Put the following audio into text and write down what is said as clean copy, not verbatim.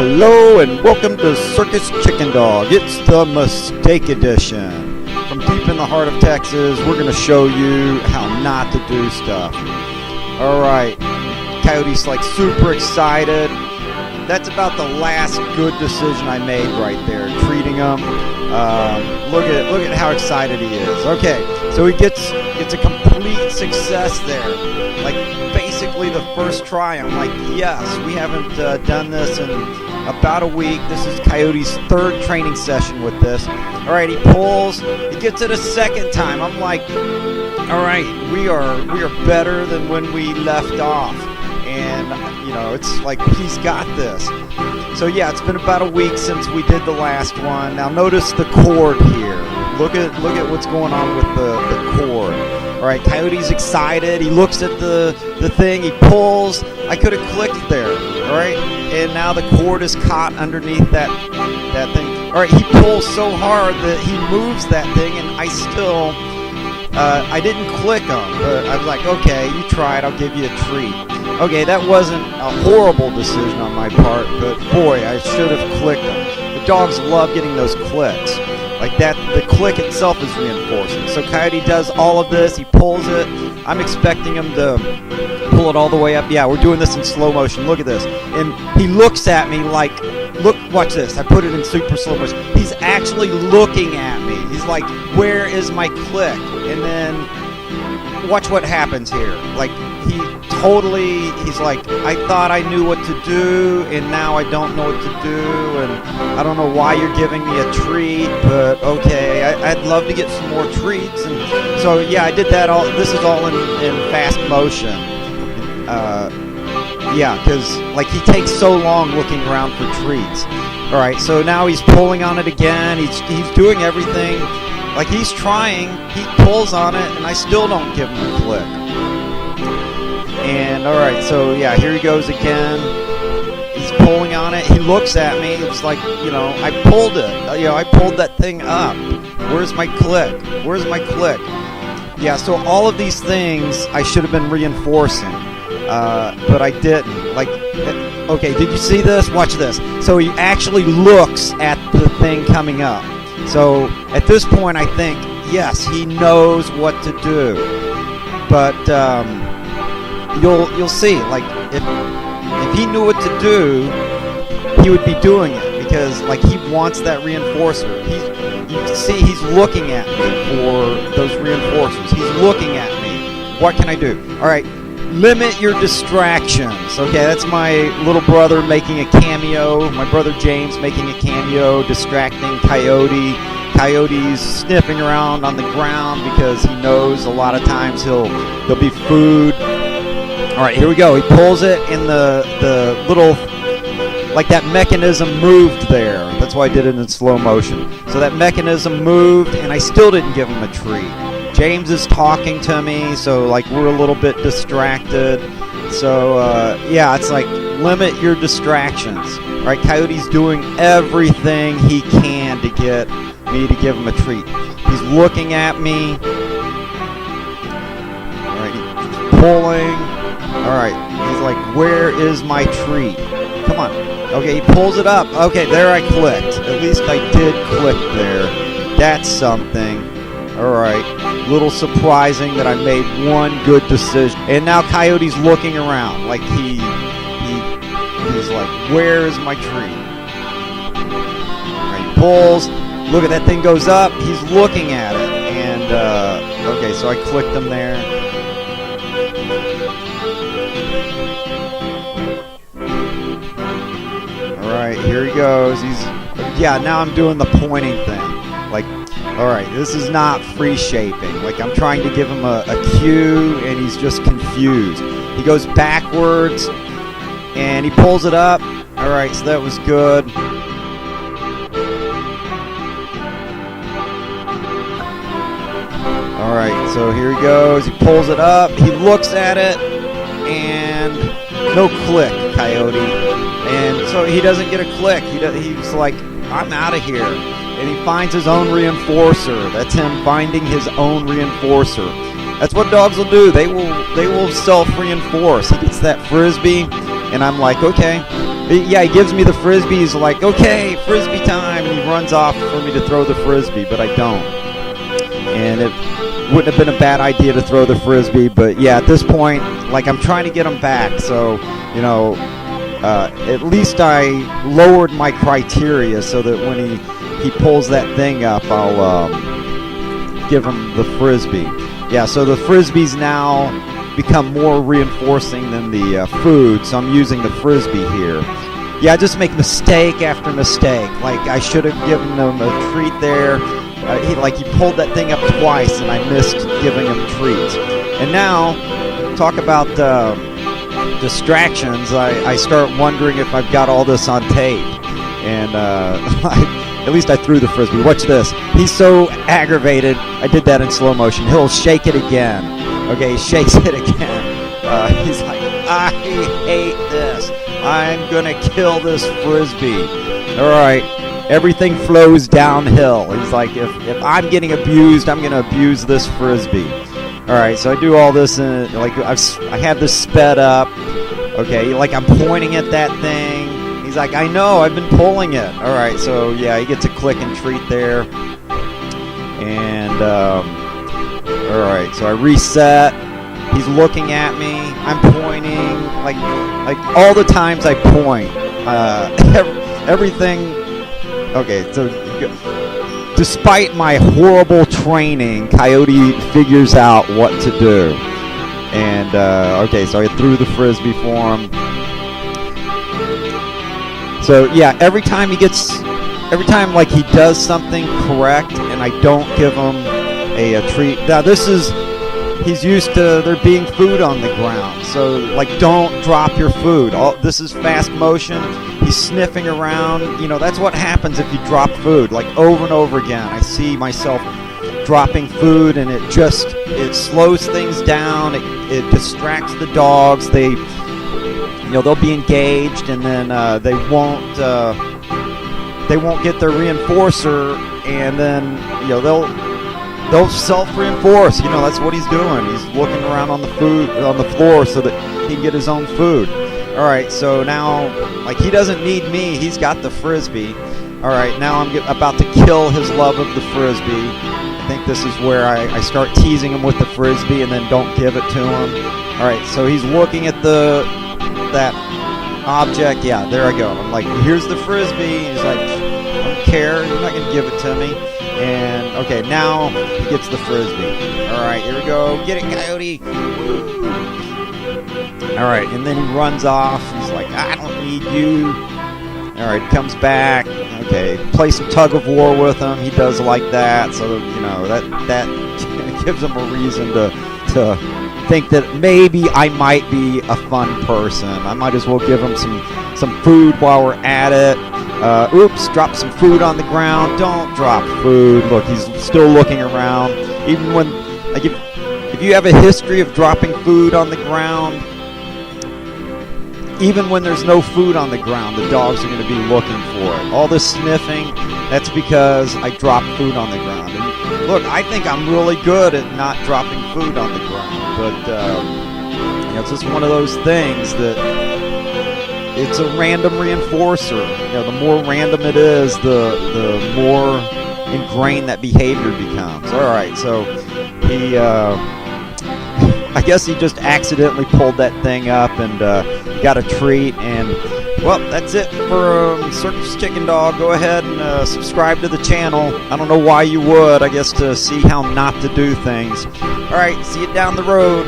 Hello and welcome to Circus Chicken Dog. It's the Mistake Edition. From deep in the heart of Texas, we're going to show you how not to do stuff. Alright, Coyote's like super excited. That's about the last good decision I made right there, treating him. Look at how excited he is. Okay, so he gets a complete success there. Like basically the first try, I'm like, yes, we haven't done this in about a week. This is Coyote's third training session with this. All right, he pulls, he gets it a second time. I'm like, all right, we are better than when we left off. And you know, it's like he's got this. So yeah, it's been about a week since we did the last one. Now notice the cord here. Look at what's going on with the cord. All right, Coyote's excited. He looks at the thing. He pulls. I could have clicked there. All right, and now the cord is caught underneath that thing. All right, he pulls so hard that he moves that thing, and I still I didn't click him. But I was like, okay, you try it. I'll give you a treat. Okay, that wasn't a horrible decision on my part, but boy, I should have clicked him. The dogs love getting those clicks. Like that, the click itself is reinforcing. So Coyote does all of this, he pulls it. I'm expecting him to pull it all the way up. Yeah, we're doing this in slow motion. Look at this. And he looks at me like, look, watch this. I put it in super slow motion. He's actually looking at me. He's like, where is my click? And then watch what happens here. Like, he's like, I thought I knew what to do, and now I don't know what to do, and I don't know why you're giving me a treat, but okay, I'd love to get some more treats. And so yeah, I did that all. This is all in fast motion. Yeah, because like he takes so long looking around for treats. All right, so now he's pulling on it again. He's doing everything. Like he's trying. He pulls on it, and I still don't give him a click. And alright, so yeah, here he goes again. He's pulling on it. He looks at me. It's like, you know, I pulled it. You know, I pulled that thing up. Where's my click? Where's my click? Yeah, so all of these things I should have been reinforcing. But I didn't. Like, okay, did you see this? Watch this. So he actually looks at the thing coming up. So at this point, I think, yes, he knows what to do. But, You'll see, like, if he knew what to do, he would be doing it, because, like, he wants that reinforcer. You can see he's looking at me for those reinforcers. He's looking at me. What can I do? All right, limit your distractions. Okay, that's my little brother making a cameo. My brother James making a cameo, distracting Coyote. Coyote's sniffing around on the ground because he knows a lot of times there'll be food. All right, here we go. He pulls it, and the little, like that mechanism moved there. That's why I did it in slow motion. So that mechanism moved, and I still didn't give him a treat. James is talking to me, so like we're a little bit distracted. So yeah, it's like limit your distractions. All right, Coyote's doing everything he can to get me to give him a treat. He's looking at me. All right, he's pulling. Alright, he's like, where is my treat? Come on. Okay, he pulls it up. Okay, there I clicked. At least I did click there. That's something. Alright, little surprising that I made one good decision. And now Coyote's looking around. Like he's like, where is my treat? Alright, he pulls. Look at that thing goes up. He's looking at it. And, okay, so I clicked him there. Alright, here he goes. Yeah, now I'm doing the pointing thing. Like, alright, this is not free shaping. Like, I'm trying to give him a cue, and he's just confused. He goes backwards, and he pulls it up. Alright, so that was good. Alright, so here he goes. He pulls it up. He looks at it, and no click, Coyote. And so he doesn't get a click. He's like, I'm out of here. And he finds his own reinforcer. That's him finding his own reinforcer. That's what dogs will do. They will self-reinforce. He gets that frisbee, and I'm like, okay, Yeah, he gives me the frisbee. He's like, okay, frisbee time, and he runs off for me to throw the frisbee, but I don't. And it wouldn't have been a bad idea to throw the frisbee, but yeah, at this point, like, I'm trying to get him back, so, you know, at least I lowered my criteria so that when he pulls that thing up, I'll give him the frisbee. Yeah, so the frisbees now become more reinforcing than the food, so I'm using the frisbee here. Yeah, I just make mistake after mistake. Like, I should have given him a treat there. He pulled that thing up twice, and I missed giving him treats. And now, talk about distractions. I start wondering if I've got all this on tape. And at least I threw the frisbee. Watch this. He's so aggravated. I did that in slow motion. He'll shake it again. Okay, he shakes it again. He's like, I hate this. I'm gonna kill this frisbee. All right, everything flows downhill. He's like, if I'm getting abused, I'm gonna abuse this frisbee. All right, so I do all this, and like I have this sped up. Okay, like I'm pointing at that thing. He's like, I know, I've been pulling it. All right, so yeah, he gets a click and treat there. And all right, so I reset. He's looking at me. I'm pointing. Like all the times I point, everything. Okay, so despite my horrible training, Coyote figures out what to do. And okay, so I threw the frisbee for him. So yeah, every time like he does something correct, and I don't give him a treat. Now he's used to there being food on the ground, so like, don't drop your food. This is fast motion. He's sniffing around. You know, that's what happens if you drop food, like over and over again. I see myself dropping food, and it slows things down. It distracts the dogs. They'll be engaged, and then they won't get their reinforcer, and then they'll self-reinforce. That's what he's doing. He's looking around on the floor so that he can get his own food. All right, so now, like, he doesn't need me. He's got the frisbee. All right, now I'm about to kill his love of the frisbee. I think this is where I start teasing him with the frisbee and then don't give it to him. All right, so he's looking at that object. Yeah, there I go. I'm like, here's the frisbee. He's like, I don't care. You're not going to give it to me. And, okay, now he gets the frisbee. All right, here we go. Get it, Coyote. All right, and then he runs off. He's like, I don't need you. All right, he comes back. Okay, play some tug of war with him. He does like that. So, that gives him a reason to think that maybe I might be a fun person. I might as well give him some food while we're at it. Oops, drop some food on the ground. Don't drop food. Look, he's still looking around. Even when, like, if you have a history of dropping food on the ground, even when there's no food on the ground, the dogs are going to be looking for it. All this sniffing, that's because I dropped food on the ground. And look, I think I'm really good at not dropping food on the ground, but it's just one of those things that it's a random reinforcer. The more random it is, the more ingrained that behavior becomes. All right, so he, I guess he just accidentally pulled that thing up and got a treat. And, well, that's it for Circus Chicken Dog. Go ahead and subscribe to the channel. I don't know why you would. I guess to see how not to do things. All right, see you down the road.